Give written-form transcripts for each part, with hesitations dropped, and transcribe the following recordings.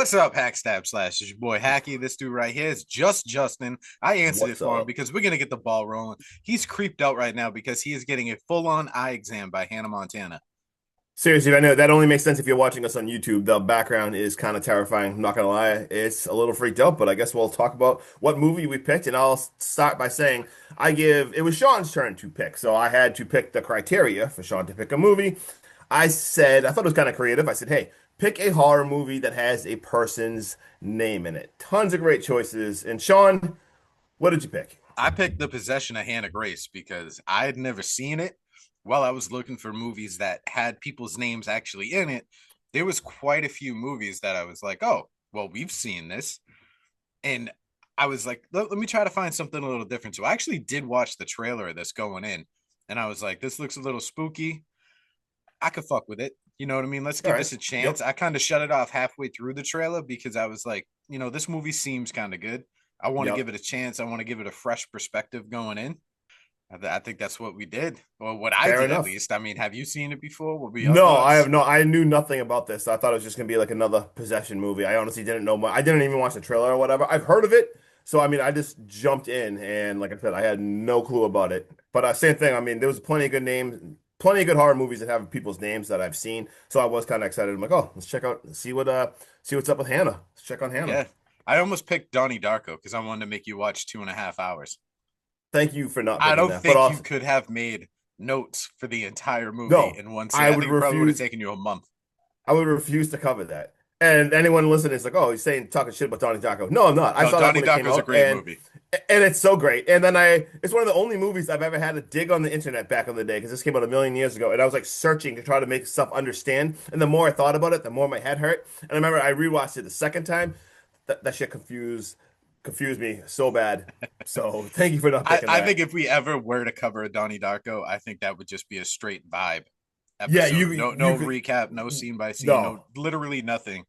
What's up, Hackstab Slash? It's your boy Hacky. This dude right here is just Justin. I answered it What's for him up? because we're gonna get the ball rolling. He's creeped out right now because he is getting a full-on eye exam by Hannah Montana. Seriously, I know that only makes sense if you're watching us on YouTube. The background is kind of terrifying. I'm not gonna lie, it's a little freaked out, but I guess we'll talk about what movie we picked, and I'll start by saying it was Sean's turn to pick, so I had to pick the criteria for Sean to pick a movie. I thought it was kind of creative. I said, hey, pick a horror movie that has a person's name in it. Tons of great choices. And Sean, what did you pick? I picked The Possession of Hannah Grace because I had never seen it. While I was looking for movies that had people's names actually in it, there was quite a few movies that I was like, oh, well, we've seen this. And I was like, let me try to find something a little different. So I actually did watch the trailer of this going in, and I was like, this looks a little spooky. I could fuck with it. You know what I mean? Let's All give right. this a chance. Yep. I kind of shut it off halfway through the trailer because I was like, this movie seems kind of good. I want to give Yep. it a chance. I want to give it a fresh perspective going in. I think that's what we did, or what I Fair did at enough. least. I mean, have you seen it before? What were your No, I have thoughts? no. I knew nothing about this. I thought it was just gonna be like another possession movie. I honestly didn't know much. I didn't even watch the trailer or whatever. I've heard of it, so I mean, I just jumped in, and like I said, I had no clue about it. But same thing. I mean, there was plenty of good names, plenty of good horror movies that have people's names that I've seen. So I was kind of excited. I'm like, oh, let's check out, see what's up with Hannah. Let's check on Hannah. Yeah, I almost picked Donnie Darko because I wanted to make you watch 2.5 hours. Thank you for not I picking don't that. But think you also, could have made notes for the entire movie no, in one scene. I I would think it probably would have refuse. taken you a month. I would refuse to cover that. And anyone listening is like, oh, he's saying talking shit about Donnie Darko. No, I'm not. I No, saw that Donnie when it came Darko is a out, great movie. and it's so great. And then it's one of the only movies I've ever had to dig on the internet back in the day because this came out a million years ago, and I was like searching to try to make stuff understand. And the more I thought about it, the more my head hurt. And I remember I rewatched it the second time. That shit confused me so bad. So thank you for not I, picking I that. think if we ever were to cover a Donnie Darko, I think that would just be a straight vibe Yeah, episode. No could recap, no scene by scene, no no. literally nothing.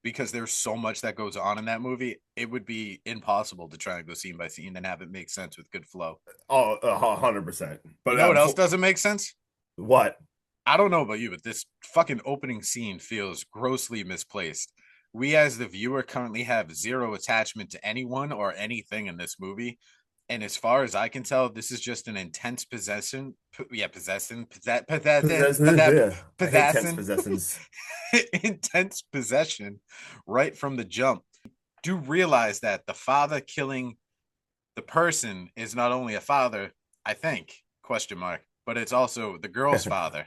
Because there's so much that goes on in that movie, it would be impossible to try and go scene by scene and have it make sense with good flow. Oh, 100%. You But know what else doesn't make sense? what? I don't know about you, but this fucking opening scene feels grossly misplaced. We, as the viewer, currently have zero attachment to anyone or anything in this movie. And as far as I can tell, this is just an intense possession. Yeah, Yeah. I hate tense possession, possessions. intense possession right from the jump. Do realize that the father killing the person is not only a father, I think, question mark, but it's also the girl's father.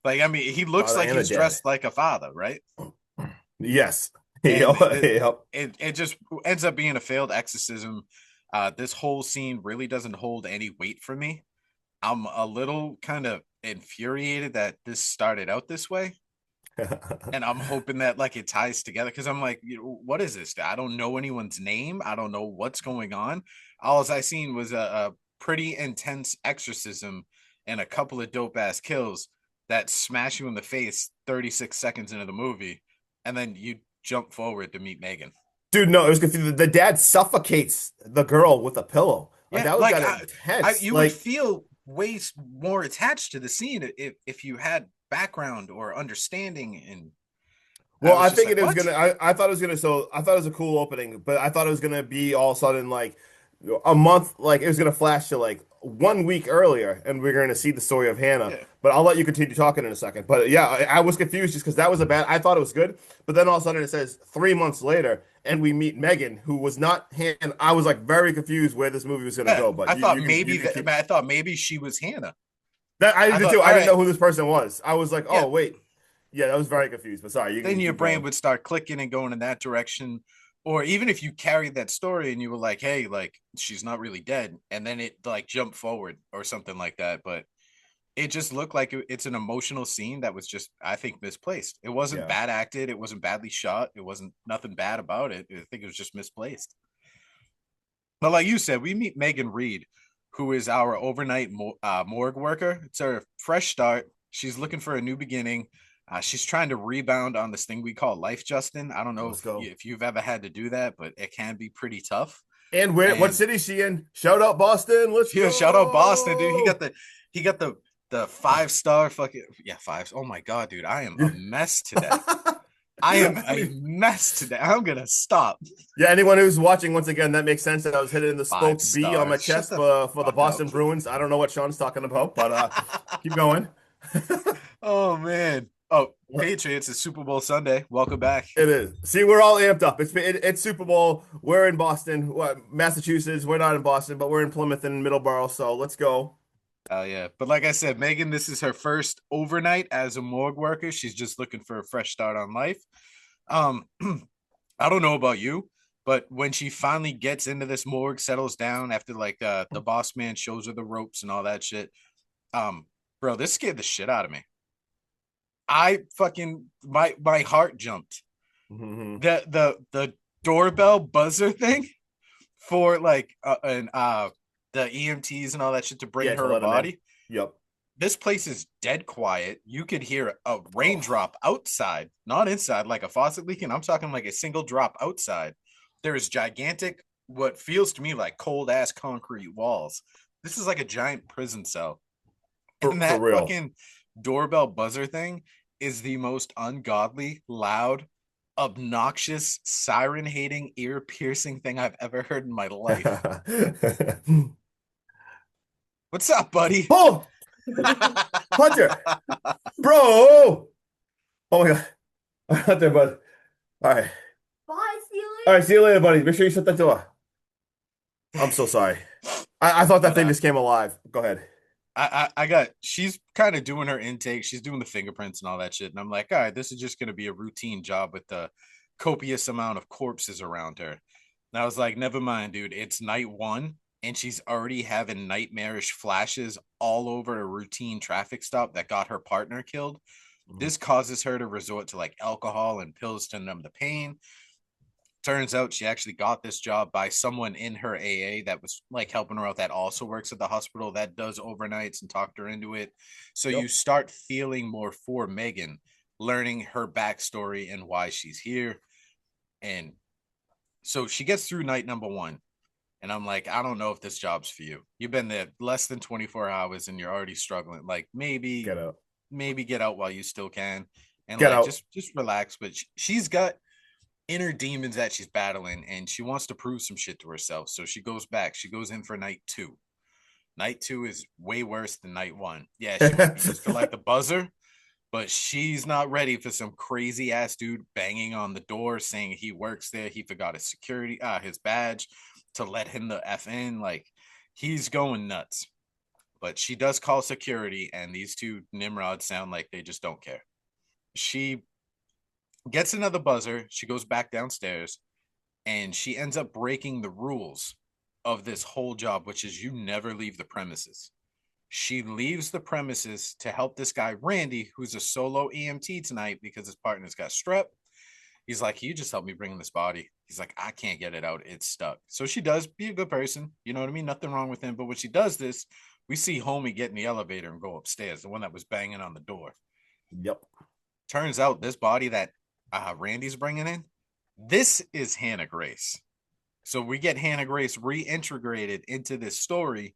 Like, I mean, he looks Father like and a he's dad. dressed like a father, right? Yes. And Yep. it just ends up being a failed exorcism. This whole scene really doesn't hold any weight for me. I'm a little kind of infuriated that this started out this way, and I'm hoping that like it ties together because I'm like, what is this? I don't know anyone's name. I don't know what's going on. All I seen was a pretty intense exorcism and a couple of dope ass kills that smash you in the face 36 seconds into the movie, and then you jump forward to meet Megan. Dude, no, it was confusing. The dad suffocates the girl with a pillow. Like Yeah, that was like kind of intense. you would Like, feel way more attached to the scene if you had background or understanding. And I well, was I just figured like, it was what? gonna. I thought it was gonna. So I thought it was a cool opening, but I thought it was gonna be all of a sudden like a month. Like it was gonna flash to like 1 week earlier, and we're gonna see the story of Hannah. Yeah, But I'll let you continue talking in a second. But yeah, I was confused just because that was a bad. I thought it was good, but then all of a sudden it says 3 months later, and we meet Megan, who was not Hannah. I was like very confused where this movie was gonna yeah. go. But you can keep. I thought maybe she was Hannah. That I I did thought, too. all I didn't right, know who this person was. I was like, yeah. oh wait, yeah, that was very confused. But sorry, you Then can your keep brain going. would start clicking and going in that direction. Or even if you carried that story and you were like, hey, like she's not really dead, and then it like jumped forward or something like that. But it just looked like it's an emotional scene that was just, I think, misplaced. It wasn't Yeah. bad acted. It wasn't badly shot. It wasn't nothing bad about it. I think it was just misplaced. But like you said, we meet Megan Reed, who is our overnight morgue worker. It's her fresh start. She's looking for a new beginning. She's trying to rebound on this thing we call life, Justin. I don't know Let's go. if you've ever had to do that, but it can be pretty tough. And where? What And city is she in? Shout out Boston. Let's yeah, shout out Boston, dude. go. He got the 5-star fucking, yeah, fives. Oh my god, dude, I am a mess today. I am a mess today. I'm gonna stop. Yeah, anyone who's watching, once again, that makes sense. That I was hitting the Five spoked B on my stars. Shut chest the for the fuck up. Boston Bruins. I don't know what Sean's talking about, but keep going. Oh man. Oh, Patriots is Super Bowl Sunday. Welcome back. It is. See, we're all amped up. It's Super Bowl. We're in Boston, Massachusetts. We're not in Boston, but we're in Plymouth and Middleborough. So let's go. Oh yeah. But like I said, Megan, this is her first overnight as a morgue worker. She's just looking for a fresh start on life. Um, I don't know about you, but when she finally gets into this morgue, settles down after like the boss man shows her the ropes and all that shit. Um, bro, this scared the shit out of me. I fucking my heart jumped. Hmm. The doorbell buzzer thing for like and the EMTs and all that shit to bring Yeah, to her a let him in. body. Yep. This place is dead quiet. You could hear a Oh. raindrop outside, not inside, like a faucet leaking. I'm talking like a single drop outside. There is gigantic, what feels to me like cold ass concrete walls. This is like a giant prison cell. And For that real. fucking doorbell buzzer thing is the most ungodly, loud, obnoxious, siren hating, ear piercing thing I've ever heard in my life. What's up, buddy? Oh, Hunter, bro. Oh my God. Hunter, bud. All right. Bye, All right. Steely. See you later, buddy. Make sure you shut that door. I'm so sorry. I thought that But thing just came alive. Go ahead. I got she's kind of doing her intake, she's doing the fingerprints and all that shit, and I'm like, all right, this is just gonna be a routine job with the copious amount of corpses around her. And I was like, never mind, dude, it's night one, and she's already having nightmarish flashes all over a routine traffic stop that got her partner killed. Mhm. This causes her to resort to like alcohol and pills to numb the pain. Turns out she actually got this job by someone in her AA that was like helping her out, that also works at the hospital, that does overnights, and talked her into it. So you Yep. start feeling more for Megan, learning her backstory and why she's here. And so she gets through night number one. And I'm like, I don't know if this job's for you. You've been there less than 24 hours and you're already struggling. Like Get out. maybe get out while you still can, and Get like out. just relax. But she's got inner demons that she's battling, and she wants to prove some shit to herself. So she goes back. She goes in for night two. Night two is way worse than night one. Yeah, she might be used to like the buzzer, but she's not ready for some crazy ass dude banging on the door saying he works there. He forgot his security, his badge to let him the F in. Like, he's going nuts. But she does call security, and these two Nimrods sound like they just don't care. She gets another buzzer. She goes back downstairs, and she ends up breaking the rules of this whole job, which is you never leave the premises. She leaves the premises to help this guy, Randy, who's a solo EMT tonight because his partner's got strep. He's like, you just help me bring this body. He's like, I can't get it out. It's stuck. So she does be a good person. You know what I mean? Nothing wrong with him. But when she does this, we see Homie get in the elevator and go upstairs, the one that was banging on the door. Yep. Turns out this body that Randy's bringing in, this is Hannah Grace. So we get Hannah Grace reintegrated into this story,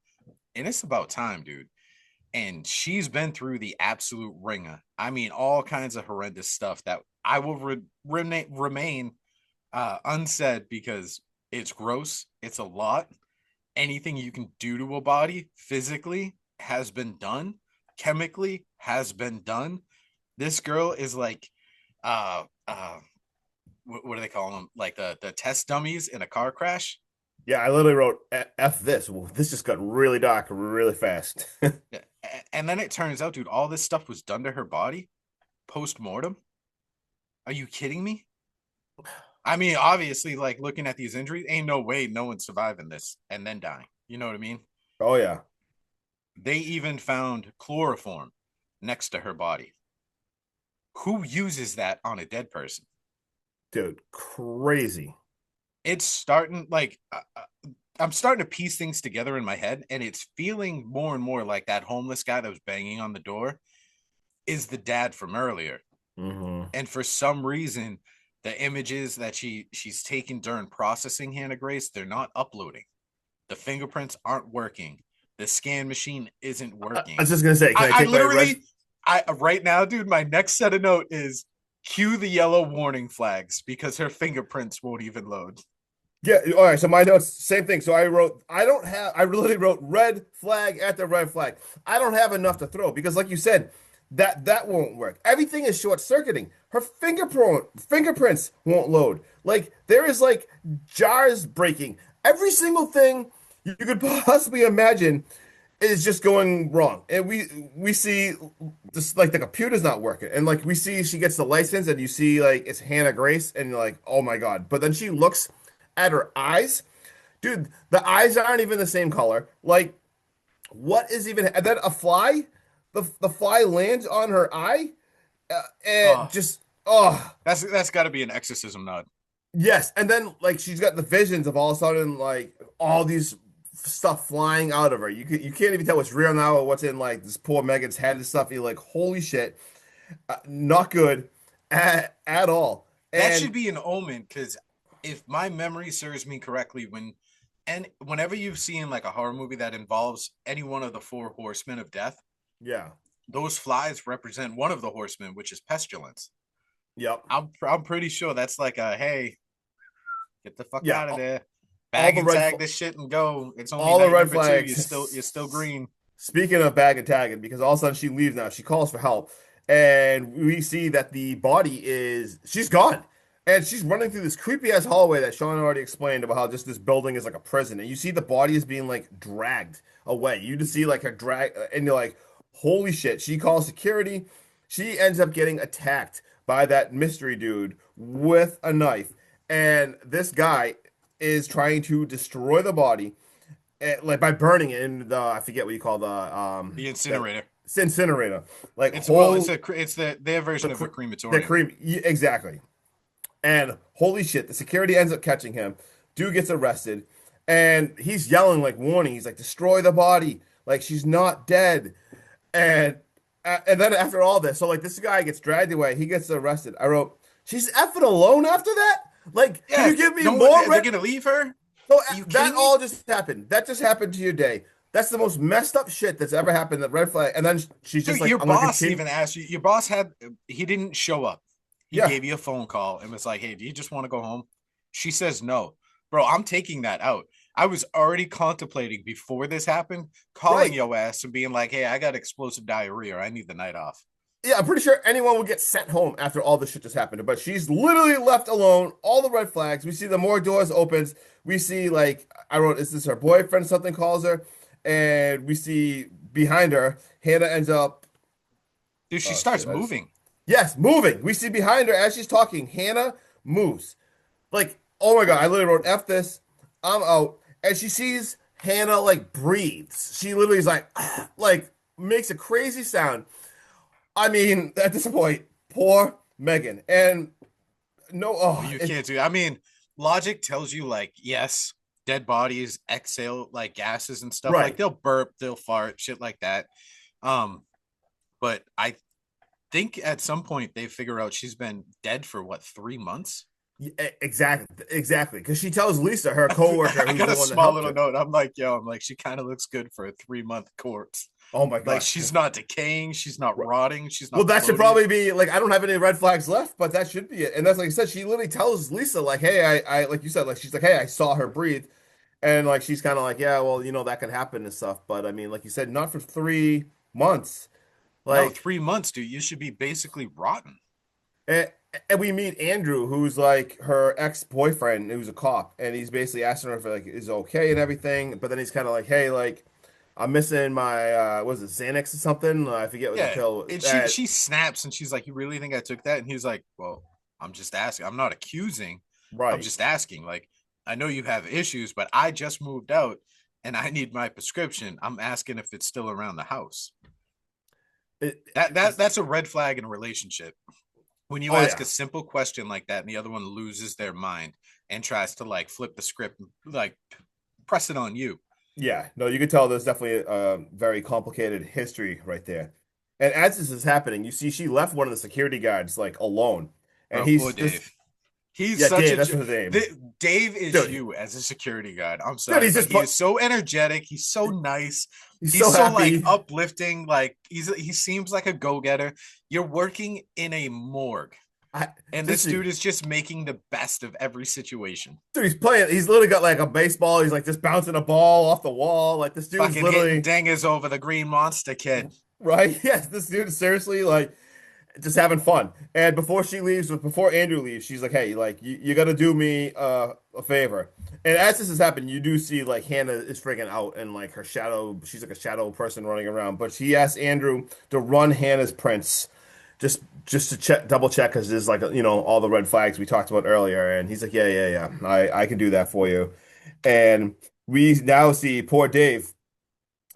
and it's about time, dude. And she's been through the absolute ringer. I mean, all kinds of horrendous stuff that I will remain unsaid because it's gross. It's a lot. Anything you can do to a body physically has been done, chemically has been done. This girl is like, uh, uh, what do they call them? Like the test dummies in a car crash. Yeah, I literally wrote F this. Well, this just got really dark really fast. Yeah. And then it turns out, dude, all this stuff was done to her body post mortem. Are you kidding me? I mean, obviously, like looking at these injuries, ain't no way no one's surviving this and then dying. You know what I mean? Oh yeah. They even found chloroform next to her body. Who uses that on a dead person? Dude, crazy. It's starting like I'm starting to piece things together in my head, and it's feeling more and more like that homeless guy that was banging on the door is the dad from earlier. Hmm. And for some reason, the images that she's taken during processing Hannah Grace, they're not uploading. The fingerprints aren't working. The scan machine isn't I working. was just gonna say, can I I take my res? literally, I right now, dude, my next set of note is Cue the yellow warning flags because her fingerprints won't even load. Yeah, all right. So my notes, same thing. So I literally wrote red flag at the red flag. I don't have enough to throw because, like you said, that won't work. Everything is short circuiting. Her fingerprints won't load. Like there is like jars breaking. Every single thing you could possibly imagine is just going wrong. And we see just like the computer's not working. And like we see she gets the license and you see like it's Hannah Grace and you're like, "Oh my God." But then she looks at her eyes. Dude, the eyes aren't even the same color. Like what is even and then a fly? The fly lands on her eye and Oh, just oh, that's got to be an exorcism nod. yes. And then like she's got the visions of all of a sudden like all these stuff flying out of her. You can't even tell what's real now or what's in like this poor Megan's head and stuff. You're like, holy shit, not good at all. That And should be an omen because if my memory serves me correctly, whenever you've seen like a horror movie that involves any one of the four horsemen of death, yeah, those flies represent one of the horsemen, which is pestilence. yep, I'm pretty sure that's like a hey, get the fuck yeah. out of there, All bag the and tag this shit and go. It's only all the night red number two. flags. You're still green. Speaking of bag and tagging, because all of a sudden she leaves now, she calls for help, and we see that the body is she's gone, and she's running through this creepy ass hallway that Sean already explained about how just this building is like a prison, and you see the body is being like dragged away. You just see like her drag, and you're like, holy shit! She calls security. She ends up getting attacked by that mystery dude with a knife, and this guy is trying to destroy the body like by burning it in the I forget what you call The the incinerator. incinerator. Like It's well, whole it's their the version of cr- a the crematorium. cream exactly. And holy shit, the security ends up catching him. Dude gets arrested, and he's yelling like warning. He's like, "Destroy the body! Like she's not dead." And and then after all this, so like this guy gets dragged away. He gets arrested. I wrote, "She's effing alone after that." Like, can Yeah, you give me no one. more They're red? gonna leave her. So Are you that kidding me? all just happened. That just happened to your day. That's the most messed up shit that's ever happened. The red flag, and then she's just Dude, like, your "I'm gonna boss continue." even asked you. Your boss had he didn't show up. He Yeah, gave you a phone call and was like, "Hey, do you just want to go home?" She says no. Bro, I'm taking that out. I was already contemplating before this happened, calling right. your ass and being like, "Hey, I got explosive diarrhea. I need the night off." Yeah, I'm pretty sure anyone would get sent home after all this shit just happened. But she's literally left alone. All the red flags. We see the more doors opens. We see like I wrote, is this her boyfriend? Something calls her, and we see behind her, Hannah ends up. Dude, she Oh starts shit! I just moving. yes, moving. We see behind her as she's talking. Hannah moves. Like, oh my God, I literally wrote F this. I'm out. And she sees Hannah like breathes. She literally is like, like makes a crazy sound. I mean, at this point, poor Megan. And no, Oh, oh, you can't do. I mean, logic tells you like, yes, dead bodies exhale like gases and stuff. Like right. they'll burp, they'll fart, shit like that. Um, but I think at some point they figure out she's been dead for what 3 months. Exactly. Because she tells Lisa, her coworker, I who's got the a one that small helped little her. note. I'm like, yo, I'm like, she kind of looks good for a 3 month corpse. Oh my Like God. she's not decaying, she's not rotting, she's Well, not that should bloated. probably be like I don't have any red flags left, but that should be it. And that's like I said, she literally tells Lisa, like, hey, I like you said, like she's like, hey, I saw her breathe. And like she's kind of like, yeah, well, that could happen and stuff. But I mean, like you said, not for 3 months. No, Like 3 months, dude. You should be basically rotten. And, and we meet Andrew, who's like her ex-boyfriend, who's a cop, and he's basically asking her if like is okay and everything. But then he's kind of like, "Hey, like, I'm missing my was it Xanax or something? I forget what the Yeah. pill." And she snaps and she's like, you really think I took that? And he's like, well, I'm just asking. I'm not accusing. I'm Right. just asking. Like, I know you have issues, but I just moved out and I need my prescription. I'm asking if it's still around the house. It's That's a red flag in a relationship. When you oh ask a yeah, simple question like that and the other one loses their mind and tries to like flip the script, like press it on you. yeah. No, you can tell there's definitely a very complicated history right there. And as this is happening, you see she left one of the security guards like alone, and Bro, poor he's just Dave. He's yeah, such Dave. a That's his name, Dave is dude. you as a security guard. I'm Dude, sorry, he's but just he is so energetic. He's so nice. he's He's so so like happy. uplifting. Like he seems like a go getter. You're working in a morgue. I And this this dude, dude is just making the best of every situation. he's playing. He's literally got like a baseball. He's like just bouncing a ball off the wall. Like this dude's Fucking hitting literally dingers over the Green Monster Kid. right. Yes, this dude is seriously like just having fun. And before she leaves, before Andrew leaves, she's like, "Hey, like you got to do me a favor." And as this is happening, you do see like Hannah is freaking out and like her shadow. She's like a shadow person running around. But she asks Andrew to run Hannah's prints, just to check, double check, because there's like all the red flags we talked about earlier. And he's like, "Yeah, yeah, yeah, I can do that for you." And we now see poor Dave.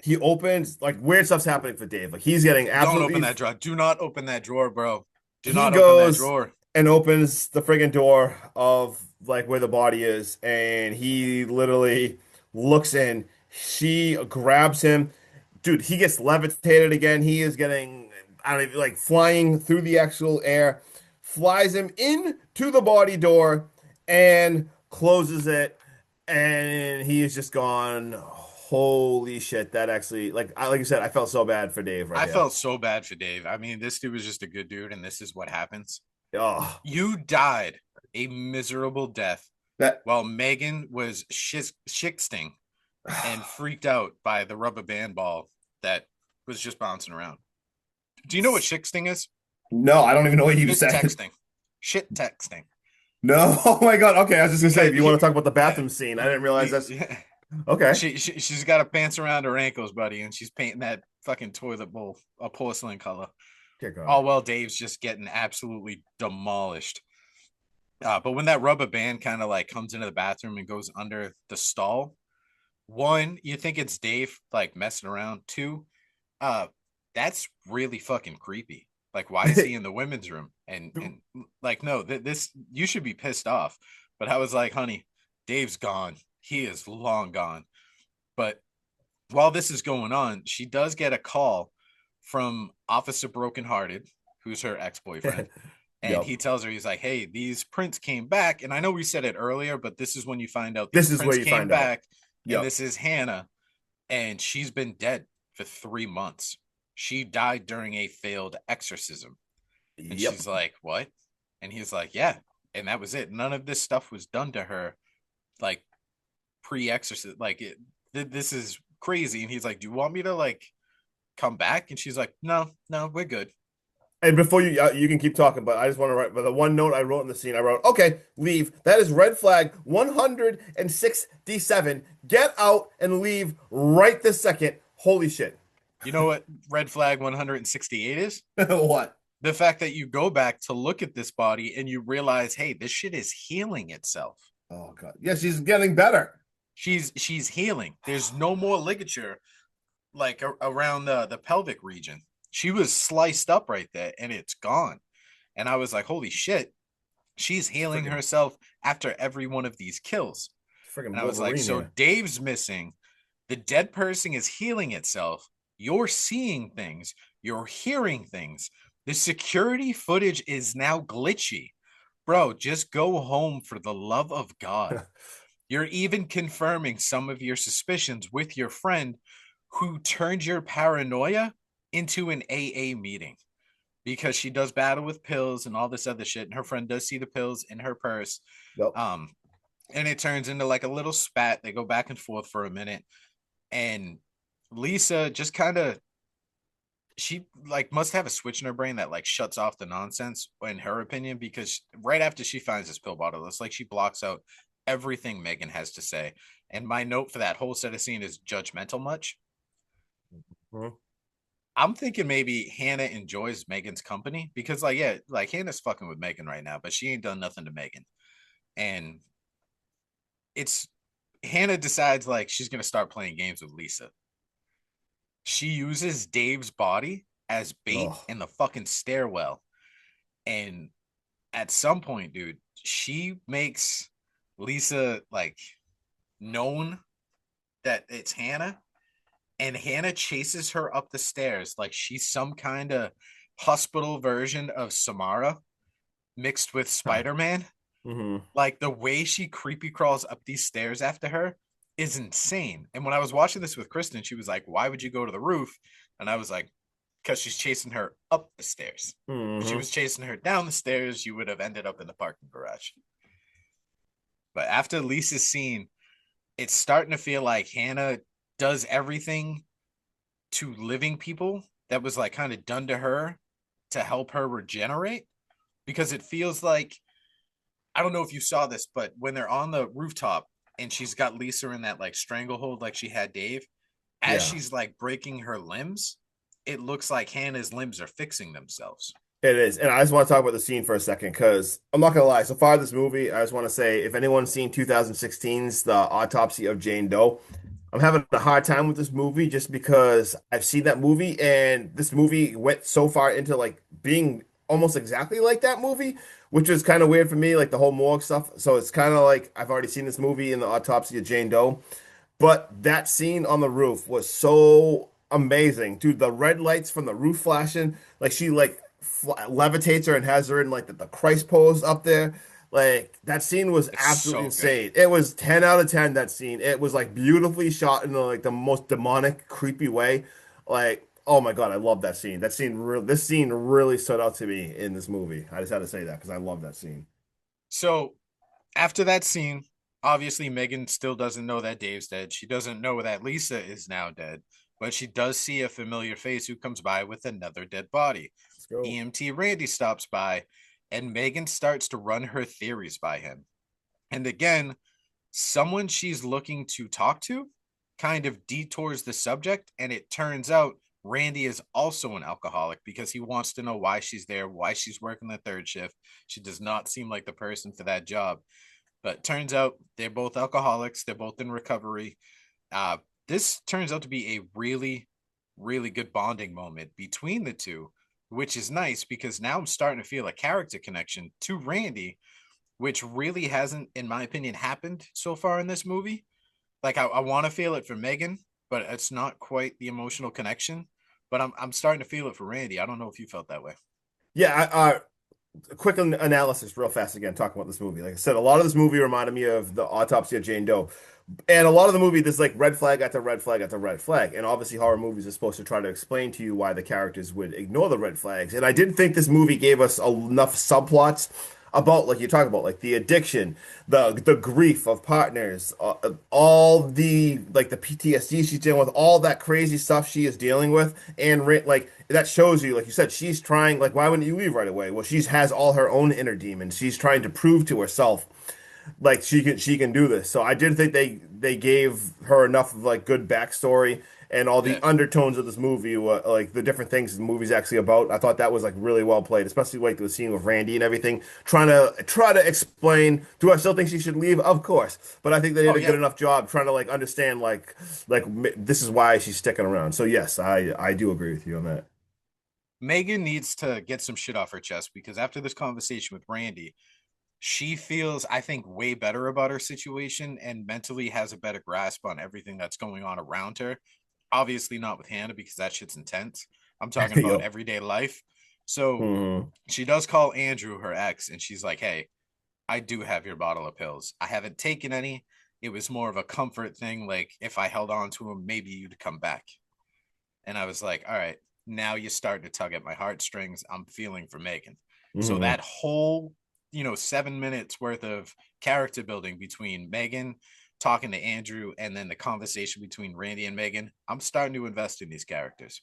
He opens like weird stuff's happening for Dave. Like he's getting Don't open absolutely that drawer. Do not open that drawer, bro. Do he not open that goes drawer. and opens the friggin' door of like where the body is, and he literally looks in. She grabs him. Dude, he gets levitated again. He is getting, I don't even like flying through the actual air, flies him into the body door and closes it, and he is just gone. Holy shit, that actually like you said, I felt so bad for Dave right I here. felt so bad for Dave. I mean, this dude was just a good dude, and this is what happens. Oh, You died a miserable death that while Megan was shixting and freaked out by the rubber band ball that was just bouncing around. Do you know what shixting is? no, I don't even know what you Shit said. texting. Shit texting. No, oh my God. Okay, I was just gonna say, Because if you want to talk about the yeah, bathroom scene, I didn't realize that's yeah. okay. She's got a pants around her ankles, buddy, and she's painting that fucking toilet bowl a porcelain color. Dear God. Oh well, Dave's just getting absolutely demolished. But when that rubber band kind of like comes into the bathroom and goes under the stall, one, you think it's Dave like messing around. Two, uh, that's really fucking creepy. Like, why is he in the women's room? And like, no, this you should be pissed off. But I was like, honey, Dave's gone. He is long gone. But while this is going on, she does get a call from Officer Brokenhearted, who's her ex-boyfriend. And Yep. he tells her, he's like, hey, these prints came back. And I know we said it earlier, but this is when you find out these This is where prints you came find out. back. And Yep. this is Hannah. And she's been dead for 3 months. She died during a failed exorcism. And Yep. she's like, what? And he's like, yeah. And that was it. None of this stuff was done to her, like pre-exorcism. Like, this is crazy. And he's like, do you want me to like come back? And she's like, no, no, we're good. And before you can keep talking, but I just want to write. But the one note I wrote in the scene, I wrote, "Okay, leave. That is red flag 167. Get out and leave right this second. Holy shit!" You know what red flag 168 is? What? The fact that you go back to look at this body and you realize, hey, this shit is healing itself. Oh God. Yeah, she's getting better. She's healing. There's no more ligature like around the pelvic region. She was sliced up right there and it's gone. And I was like, holy shit, she's healing Freaking, herself after every one of these kills. freaking And I was like, Wolverine so here. Dave's missing. The dead person is healing itself. You're seeing things, you're hearing things. The security footage is now glitchy. Bro, just go home for the love of God. You're even confirming some of your suspicions with your friend who turned your paranoia into an AA meeting because she does battle with pills and all this other shit. And her friend does see the pills in her purse. Yep. Um, and it turns into like a little spat. They go back and forth for a minute. And Lisa just kind of she like must have a switch in her brain that like shuts off the nonsense in her opinion because right after she finds this pill bottle it's like she blocks out everything Megan has to say. And my note for that whole set of scene is judgmental much. Mhm. I'm thinking maybe Hannah enjoys Megan's company because like yeah like Hannah's fucking with Megan right now but she ain't done nothing to Megan. And it's Hannah decides like she's gonna start playing games with Lisa. She uses Dave's body as bait Oh. in the fucking stairwell. And at some point, dude, she makes Lisa like known that it's Hannah, and Hannah chases her up the stairs like she's some kind of hospital version of Samara mixed with Huh. Spider-Man. Hmm. Like the way she creepy crawls up these stairs after her is insane. And when I was watching this with Kristen, she was like, "Why would you go to the roof?" And I was like, because she's chasing her up the stairs. If she Hmm. was chasing her down the stairs, you would have ended up in the parking garage. But after Lisa's scene, it's starting to feel like Hannah does everything to living people that was like kind of done to her to help her regenerate, because it feels like, I don't know if you saw this, but when they're on the rooftop and she's got Lisa in that like stranglehold like she had Dave, as Yeah. she's like breaking her limbs, it looks like Hannah's limbs are fixing themselves. It is. And I just want to talk about the scene for a second because I'm not gonna lie. So far, this movie, I just want to say if anyone's seen 2016's The Autopsy of Jane Doe, I'm having a hard time with this movie just because I've seen that movie and this movie went so far into like being almost exactly like that movie, which was kind of weird for me, like the whole morgue stuff. So it's kind of like I've already seen this movie in The Autopsy of Jane Doe. But that scene on the roof was so amazing, dude. The red lights from the roof flashing, like she like levitates her and has her in like the Christ pose up there. Like that scene was It's absolutely so good. insane. It was 10 out of 10 that scene. It was like beautifully shot in like the most demonic, creepy way. Like, oh my God, I love that scene. This scene really stood out to me in this movie. I just had to say that because I love that scene. So after that scene, obviously Megan still doesn't know that Dave's dead. She doesn't know that Lisa is now dead, but she does see a familiar face who comes by with another dead body. Let's go. EMT Randy stops by, and Megan starts to run her theories by him. And again, someone she's looking to talk to kind of detours the subject, and it turns out Randy is also an alcoholic because he wants to know why she's there, why she's working the third shift. She does not seem like the person for that job. But turns out they're both alcoholics. They're both in recovery. Uh, this turns out to be a really, really good bonding moment between the two, which is nice because now I'm starting to feel a character connection to Randy, which really hasn't, in my opinion, happened so far in this movie. Like I want to feel it for Megan, but it's not quite the emotional connection. But I'm starting to feel it for Randy. I don't know if you felt that way. Yeah, a quick analysis real fast again talking about this movie. Like I said, a lot of this movie reminded me of The Autopsy of Jane Doe. And a lot of the movie, there's like red flag after red flag after red flag. And obviously, horror movies are supposed to try to explain to you why the characters would ignore the red flags. And I didn't think this movie gave us enough subplots about, like you talk about, like the addiction, the grief of partners, all the like the PTSD she's dealing with, all that crazy stuff she is dealing with. And like that shows you, like you said, she's trying, like, why wouldn't you leave right away? Well, she has all her own inner demons. She's trying to prove to herself like she can do this. So I did think they gave her enough of like good backstory and all the Yeah. undertones of this movie, like the different things the movie's actually about. I thought that was like really well played, especially like the scene with Randy and everything, try to explain. Do I still think she should leave? Of course, but I think they did Oh a good yeah. enough job trying to like understand this is why she's sticking around. So yes, I do agree with you on that. Megan needs to get some shit off her chest because after this conversation with Randy, she feels, I think, way better about her situation and mentally has a better grasp on everything that's going on around her. Obviously, not with Hannah because that shit's intense. I'm talking about Yep. everyday life. So Hmm. she does call Andrew her ex and she's like, hey, I do have your bottle of pills. I haven't taken any. It was more of a comfort thing. Like, if I held on to them, maybe you'd come back. And I was like, all right, now you start to tug at my heartstrings. I'm feeling for Megan. So Hmm. that whole, 7 minutes worth of character building between Megan talking to Andrew and then the conversation between Randy and Megan, I'm starting to invest in these characters.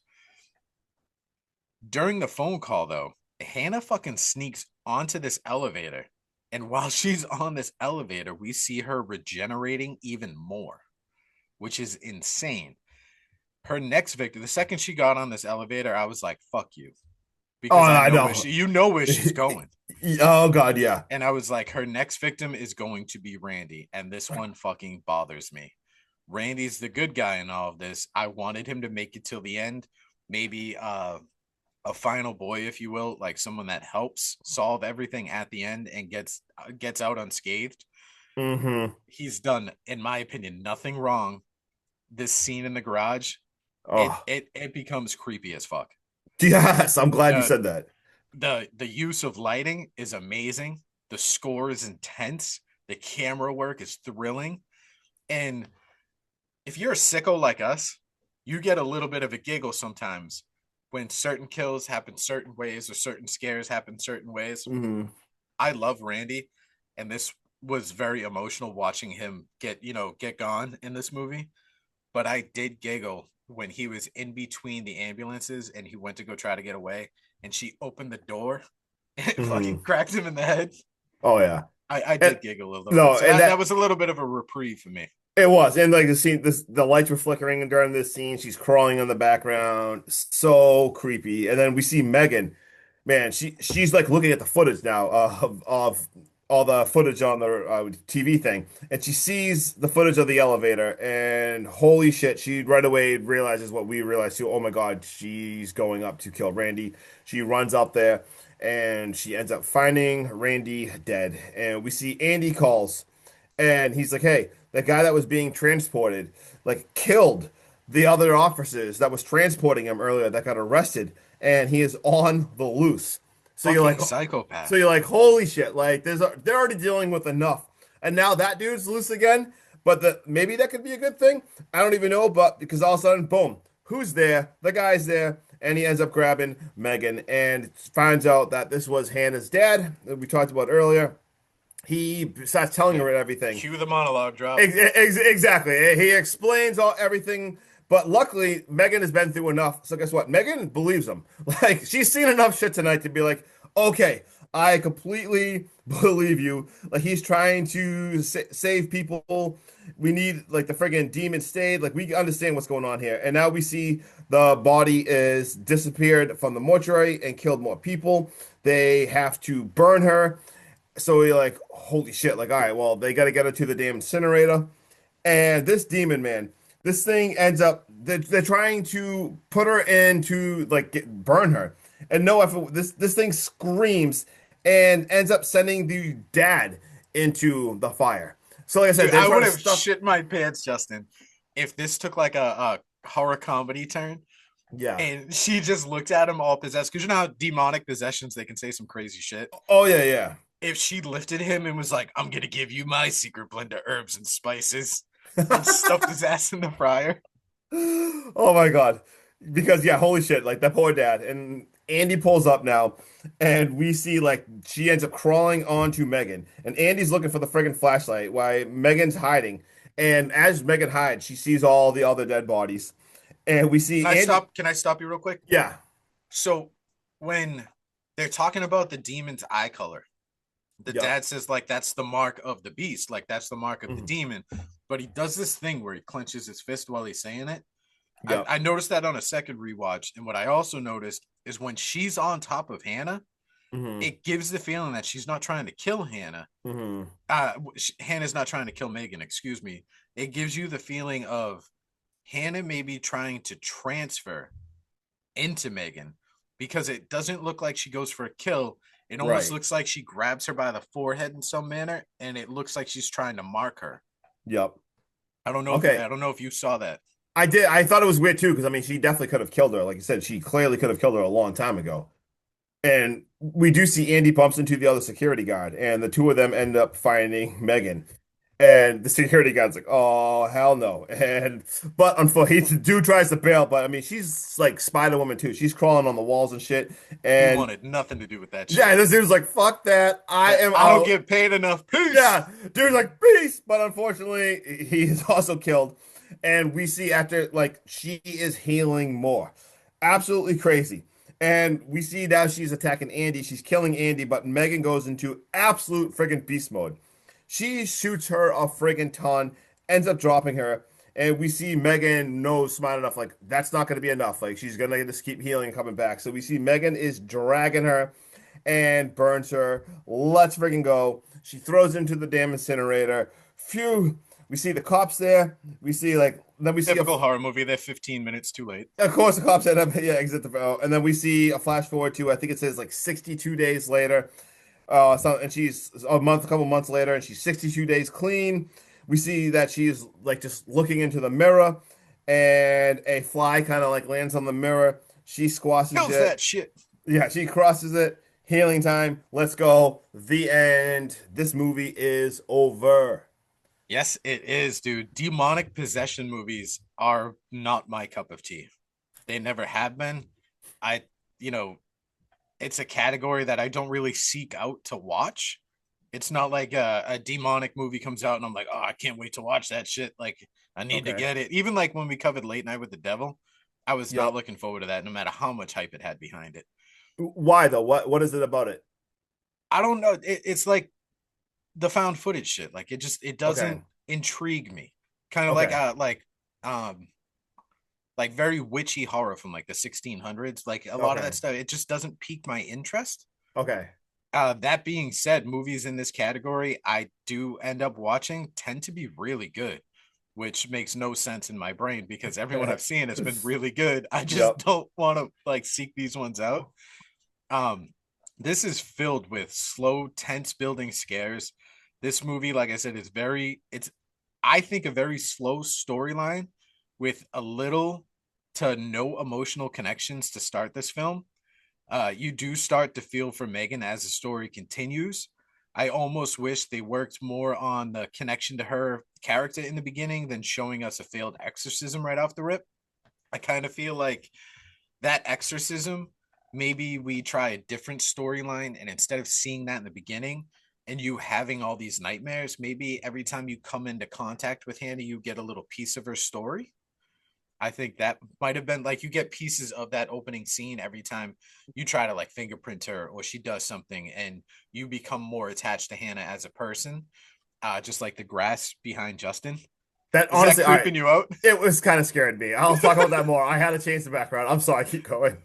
During the phone call, though, Hannah fucking sneaks onto this elevator. And while she's on this elevator, we see her regenerating even more, which is insane. Her next victim, the second she got on this elevator, I was like, fuck you. Oh, Because I I know know. you know where she's going. Oh God, yeah. And I was like, her next victim is going to be Randy. And this one fucking bothers me. Randy's the good guy in all of this. I wanted him to make it till the end. Maybe a final boy, if you will, like someone that helps solve everything at the end and gets out unscathed. Hmm. He's done, in my opinion, nothing wrong. This scene in the garage, it Oh, it it becomes creepy as fuck. yes. I'm glad you The said that. the use of lighting is amazing. The score is intense. The camera work is thrilling. And if you're a sicko like us, you get a little bit of a giggle sometimes when certain kills happen certain ways or certain scares happen certain ways. Hmm. I love Randy, and this was very emotional watching him get gone in this movie. But I did giggle when he was in between the ambulances and he went to go try to get away, and she opened the door and fucking Hmm. cracked him in the head. Oh yeah. I And did giggle a little bit, no, so and that that was a little bit of a reprieve for me. it was, and like the scene, the lights were flickering during this scene. She's crawling in the background, so creepy. And then we see Megan. Man, she's like looking at the footage now of all the footage on the TV thing, and she sees the footage of the elevator, and holy shit, she right away realizes what we realized too. Oh my God, she's going up to kill Randy. She runs up there, and she ends up finding Randy dead. And we see Andy calls. And he's like, hey, the guy that was being transported, like, killed the other officers that was transporting him earlier that got arrested, and he is on the loose. So you're like, Fucking psychopath. holy shit, like, they're already dealing with enough, and now that dude's loose again. But maybe that could be a good thing. I don't even know, but because all of a sudden, boom, who's there? The guy's there, and he ends up grabbing Megan and finds out that this was Hannah's dad that we talked about earlier. He starts telling Yeah. her everything. Cue the monologue drop. Exactly. He explains all everything, but luckily Megan has been through enough. So guess what? Megan believes him. Like she's seen enough shit tonight to be like, okay, I completely believe you. Like he's trying to save people. We need like the friggin' demon stayed. Like we understand what's going on here. And now we see the body is disappeared from the mortuary and killed more people. They have to burn her. So you're like, holy shit, like, all right, well, they got to get her to the damn incinerator. And this demon, man, this thing ends up, they're trying to put her in to, like, burn her. And no effort, this thing screams and ends up sending the dad into the fire. So, like I said, Dude, they're I trying would to have stuff. shit my pants, Justin, if this took like a horror comedy turn Yeah. and she just looked at him all possessed. Because you know how demonic possessions, they can say some crazy shit. Oh, yeah, yeah. If she lifted him and was like, I'm gonna give you my secret blend of herbs and spices and stuffed his ass in the fryer. Oh my God. Because yeah, holy shit, like that poor dad. And Andy pulls up now, and we see like she ends up crawling onto Megan. And Andy's looking for the friggin' flashlight while Megan's hiding. And as Megan hides, she sees all the other dead bodies. And we see Andy. Can I stop you real quick? Yeah. So when they're talking about the demon's eye color, the Yep. dad says like that's the mark of the beast, like that's the mark of the Mhm. demon. But he does this thing where he clenches his fist while he's saying it. Yep. I noticed that on a second rewatch, and what I also noticed is when she's on top of Hannah, Hmm. it gives the feeling that she's not trying to kill Hannah. Hmm. Hannah's not trying to kill Megan. Excuse me. It gives you the feeling of Hannah maybe trying to transfer into Megan because it doesn't look like she goes for a kill. It almost Right. looks like she grabs her by the forehead in some manner, and it looks like she's trying to mark her. Yep. I Okay. don't know if you saw that. I did. I thought it was weird too, because I mean, she definitely could have killed her. Like you said, she clearly could have killed her a long time ago. And we do see Andy bumps into the other security guard, and the two of them end up finding Megan. And the security guard's like, "Oh hell no!" And but unfortunately, he dude tries to bail, but I mean, she's like Spider Woman too. She's crawling on the walls and shit. He And wanted nothing to do with that yeah, shit. this dude's like, "Fuck that! I Yeah, am I don't out." get paid enough. Peace. Yeah, dude's like, "Peace!" But unfortunately, he is also killed. And we see after like she is healing more, absolutely crazy. And we see now she's attacking Andy. She's killing Andy, but Megan goes into absolute friggin' beast mode. She shoots her a friggin' ton, ends up dropping her, and we see Megan knows smart enough, like, that's not gonna be enough. Like, she's gonna just keep healing and coming back. So we see Megan is dragging her and burns her. Let's friggin' go. She throws into the damn incinerator. Phew. We see the cops there. We see like then we see a Typical horror movie. They're 15 minutes too late. of course, the cops end up, yeah, exit the, and then we see a flash forward to, I think it says like 62 days later. And she's a couple months later, and she's 62 days clean. We see that she's like just looking into the mirror, and a fly kind of like lands on the mirror. She squashes Kills it. that shit. Yeah, she crosses it. Healing time. Let's go. The end. This movie is over. Yes, it is, dude. Demonic possession movies are not my cup of tea. They never have been. I, you know, it's a category that I don't really seek out to watch. It's not like a demonic movie comes out and I'm like, oh, I can't wait to watch that shit. Like, I need to Okay. get it. Even like when we covered Late Night with the Devil, I was not Yep. looking forward to that, no matter how much hype it had behind it. Why though? What is it about it? I don't know. It's like the found footage shit. Like it Okay. doesn't intrigue me. Kind of Okay. um like very witchy horror from like the 1600s. Like a lot of that Okay. stuff, it just doesn't pique my interest. Okay. That being said, movies in this category I do end up watching tend to be really good, which makes no sense in my brain because everyone I've seen has been really good. I just Yep. don't want to like seek these ones out. Um, this is filled with slow, tense building scares. This movie, like I said, is it's I think a very slow storyline with a little to no emotional connections to start this film. You do start to feel for Megan as the story continues. I almost wish they worked more on the connection to her character in the beginning than showing us a failed exorcism right off the rip. I kind of feel like that exorcism, maybe we try a different storyline, and instead of seeing that in the beginning and you having all these nightmares, maybe every time you come into contact with Hannah, you get a little piece of her story. I think that might have been like you get pieces of that opening scene every time you try to like fingerprint her or she does something, and you become more attached to Hannah as a person, just like the grass behind Justin. That Is that honestly, all right. creeping you out? It was kind of scaring me. I'll talk about that more. I had to change the background. I'm sorry. Keep going.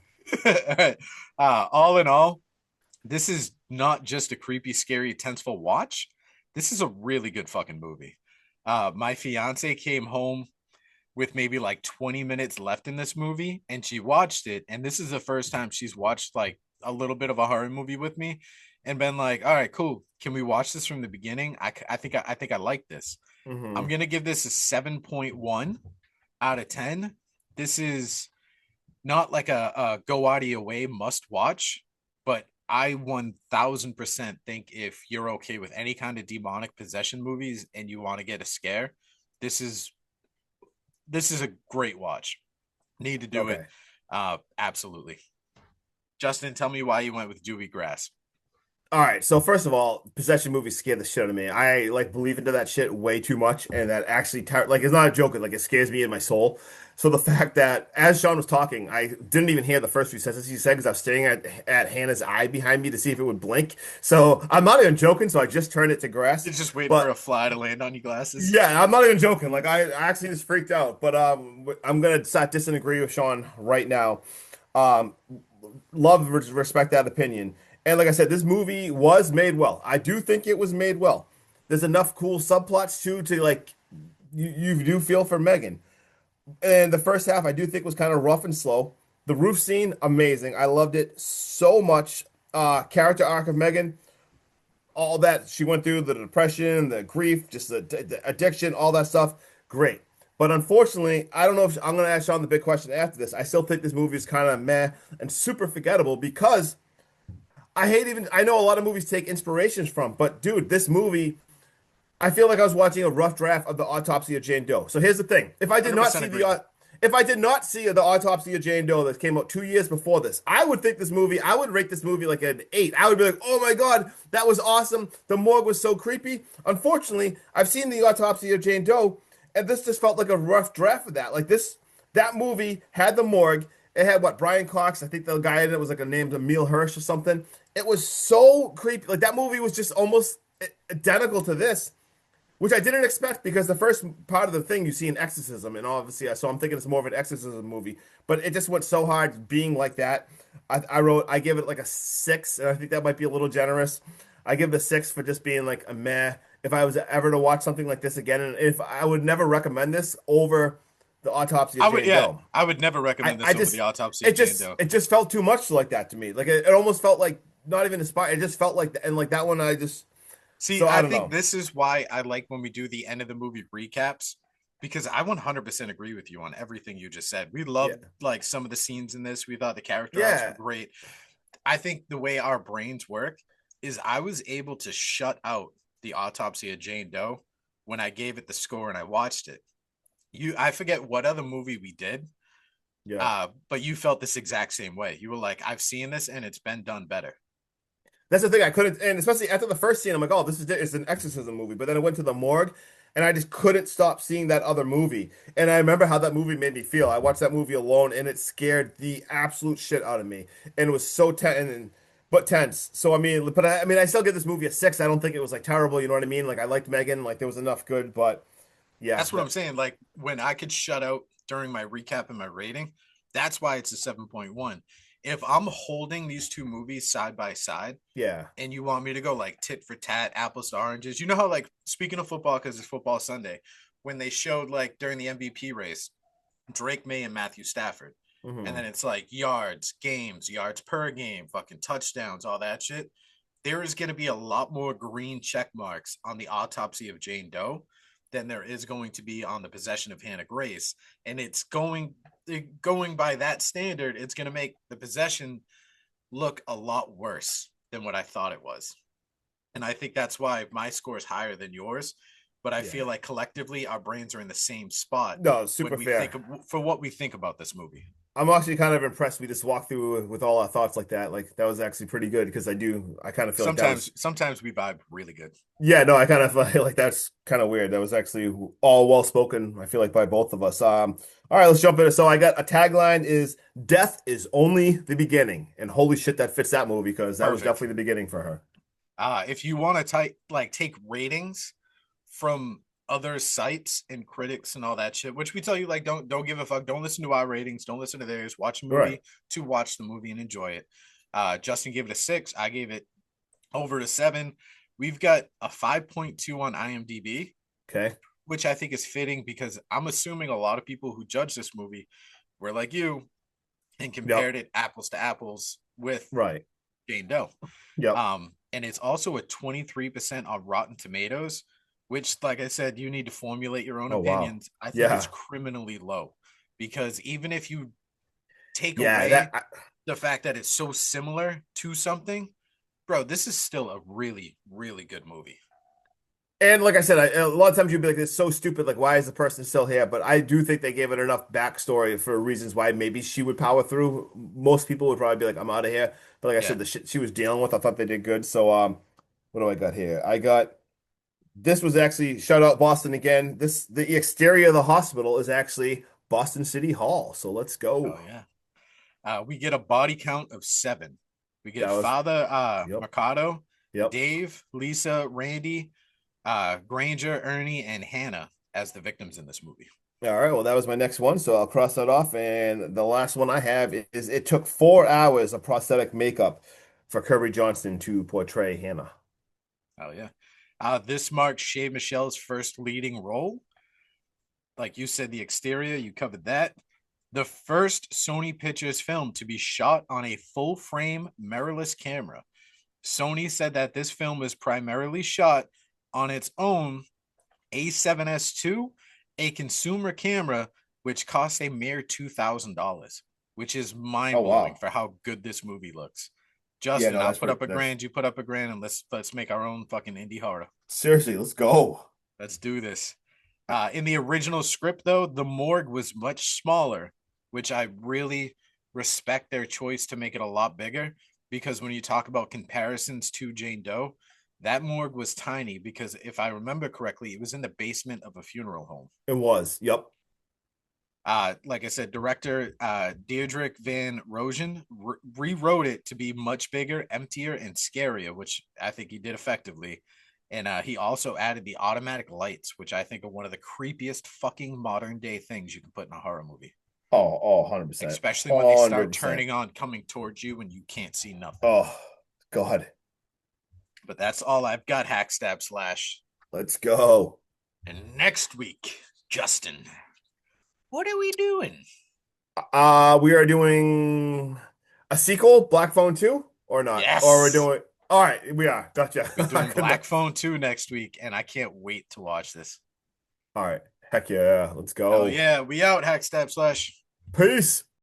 All right. All in all, this is not just a creepy, scary, tenseful watch. This is a really good fucking movie. My fiance came home with maybe like 20 minutes left in this movie and she watched it. And this is the first time she's watched like a little bit of a horror movie with me and been like, all right, cool. Can we watch this from the beginning? I think I like this. I'm Hmm. going to give this a 7.1 out of 10. This is not like a go out of your way must watch, but I 1000% think if you're okay with any kind of demonic possession movies and you want to get a scare, this is this is a great watch. Need to do it. Okay. Absolutely. Justin, tell me why you went with Dewey Grass. All right. So first of all, possession movies scare the shit out of me. I like believe into that shit way too much, and that actually like it's not a joke. Like it scares me in my soul. So the fact that as Sean was talking, I didn't even hear the first few sentences he said because I was staring at Hannah's eye behind me to see if it would blink. So I'm not even joking. So I just turned it to grass. You're just waiting for a But fly to land on your glasses. yeah, I'm not even joking. Like I actually just freaked out. But I'm gonna start disagree with Sean right now. Um, love respect that opinion. And like I said, this movie was made well. I do think it was made well. There's enough cool subplots too to like you do feel for Megan. And the first half I do think was kind of rough and slow. The roof scene, amazing. I loved it so much. Character arc of Megan, all that she went through, the depression, the grief, just the addiction, all that stuff, great. But unfortunately, I don't know if I'm going to ask Sean the big question after this. I still think this movie is kind of meh and super forgettable because I know a lot of movies take inspirations from, but dude, this movie, I feel like I was watching a rough draft of the Autopsy of Jane Doe. So here's the thing: Agree. if I did not see the Autopsy of Jane Doe that came out 2 years before this, I would rate this movie like an 8. I would be like, oh my god, that was awesome. The morgue was so creepy. Unfortunately, I've seen the Autopsy of Jane Doe, and this just felt like a rough draft of that. Like that movie had the morgue. It had what Brian Cox. I think the guy in it was like a named Emil Hirsch or something. It was so creepy. Like that movie was just almost identical to this, which I didn't expect because the first part of the thing you see an exorcism, and obviously, so I'm thinking it's more of an exorcism movie. But it just went so hard being like that. I give it like a 6, and I think that might be a little generous. I give it a 6 for just being like a meh. If I was ever to watch something like this again, and if I would never recommend this over the Autopsy of Jane Yeah, Doe. I would never I, recommend I this over the just Autopsy of Jane Doe. it just felt too much like that to me. Like it almost felt like not even inspired. It just felt like and like that one I just See, so I I don't think know. this is why I like when we do the end of the movie recaps because I 100% agree with you on everything you just said. We Yeah. loved like some of the scenes in this. We thought the character arcs were Yeah. great. I think the way our brains work is I was able to shut out the Autopsy of Jane Doe when I gave it the score and I watched it. I forget what other movie we did, Yeah. But you felt this exact same way. You were like, I've seen this and it's been done better. That's the thing I couldn't, and especially after the first scene, I'm like, oh, it's an exorcism movie. But then I went to the morgue, and I just couldn't stop seeing that other movie. And I remember how that movie made me feel. I watched that movie alone, and it scared the absolute shit out of me. And it was so tense, but tense. So I mean, but I mean, I still give this movie a 6. I don't think it was like terrible. You know what I mean? Like I liked Megan. Like there was enough good, but yeah, That's what I'm saying. Like when I could shut out during my recap and my rating, that's why it's a 7.1. If I'm holding these two movies side by side, yeah. and you want me to go like tit for tat, apples to oranges, you know how, like, speaking of football, because it's football Sunday, when they showed like during the MVP race, Drake May and Matthew Stafford, and Hmm. then it's like yards, games, yards per game, fucking touchdowns, all that shit. There is going to be a lot more green check marks on the autopsy of Jane Doe than there is going to be on the possession of Hannah Grace, and it's going by that standard. It's going to make the possession look a lot worse than what I thought it was. And I think that's why my score is higher than yours. But I Yeah. feel like collectively our brains are in the same spot No, when super we think fair. of, for what we think about this movie. I'm actually kind of impressed we just walked through with all our thoughts like that. Like that was actually pretty good because I kind of feel like that was, Sometimes we vibe really good. yeah, no, I kind of feel like that's kind of weird. That was actually all well spoken, I feel like by both of us. All right, let's jump in. So I got a tagline is death is only the beginning. And holy shit, that fits that movie because that was Perfect. definitely the beginning for her. If you want to take ratings from other sites and critics and all that shit, which we tell you, like, don't give a fuck. Don't listen to our ratings. Don't listen to theirs. Watch a Right. movie to watch the movie and enjoy it. Justin gave it a 6. I gave it over a 7. We've got a 5.2 on IMDb, Okay. which I think is fitting because I'm assuming a lot of people who judge this movie were like you and Yep. compared it apples to apples with Right. Jane Doe. Yep. And it's also a 23% on Rotten Tomatoes, which, like I said, you need to formulate your own Oh wow. opinions. I think it's Yeah. criminally low because even if you take Yeah, away the fact that it's so similar to something, bro, this is still a really, really good movie. and like I said, a lot of times you'd be like, "It's so stupid. Like, why is the person still here?" But I do think they gave it enough backstory for reasons why maybe she would power through. Most people would probably be like, "I'm out of here." But like I Yeah. said, the shit she was dealing with, I thought they did good. So, what do I got here? I got this was actually shout out Boston again. The exterior of the hospital is actually Boston City Hall. So let's Oh, go. yeah. We get a body count of 7. We get That was Father yep, Mercado, yep. Dave, Lisa, Randy, Granger, Ernie, and Hannah as the victims in this movie. All right, well, that was my next one, so I'll cross that off. And the last one I have is it took 4 hours of prosthetic makeup for Kirby Johnston to portray Hannah. Oh, yeah. This marks Shay Michelle's first leading role. Like you said, the exterior, you covered that. The first Sony Pictures film to be shot on a full frame mirrorless camera. Sony said that this film was primarily shot on its own A7S2, a consumer camera, which cost a mere $2,000, which is Oh mind blowing wow. for how good this movie looks. Yeah, Justin, no, I'll that's put pretty up a that's grand, you put up a grand, and let's make our own fucking indie horror. seriously, let's go. Let's do this. In the original script, though, the morgue was much smaller, which I really respect their choice to make it a lot bigger. Because when you talk about comparisons to Jane Doe, that morgue was tiny. Because if I remember correctly, it was in the basement of a funeral home. It was. Yep. Like I said, director Deirdre Van Rogen rewrote it to be much bigger, emptier, and scarier, which I think he did effectively. And he also added the automatic lights, which I think are one of the creepiest fucking modern day things you can put in a horror movie, Oh, 100%. especially when they start 100%. turning on, coming towards you, and you can't see nothing. Oh, God. But that's all I've got, Hack Stab Slash. Let's go. And next week, Justin, what are we doing? We are doing a sequel, Black Phone 2, or not? Or we're Yes, doing all right, we are. Gotcha. we're doing Good Black enough. Phone 2 next week, and I can't wait to watch this. All right. Heck yeah. Let's Hell go. yeah, we out, Hack Stab Slash. Peace.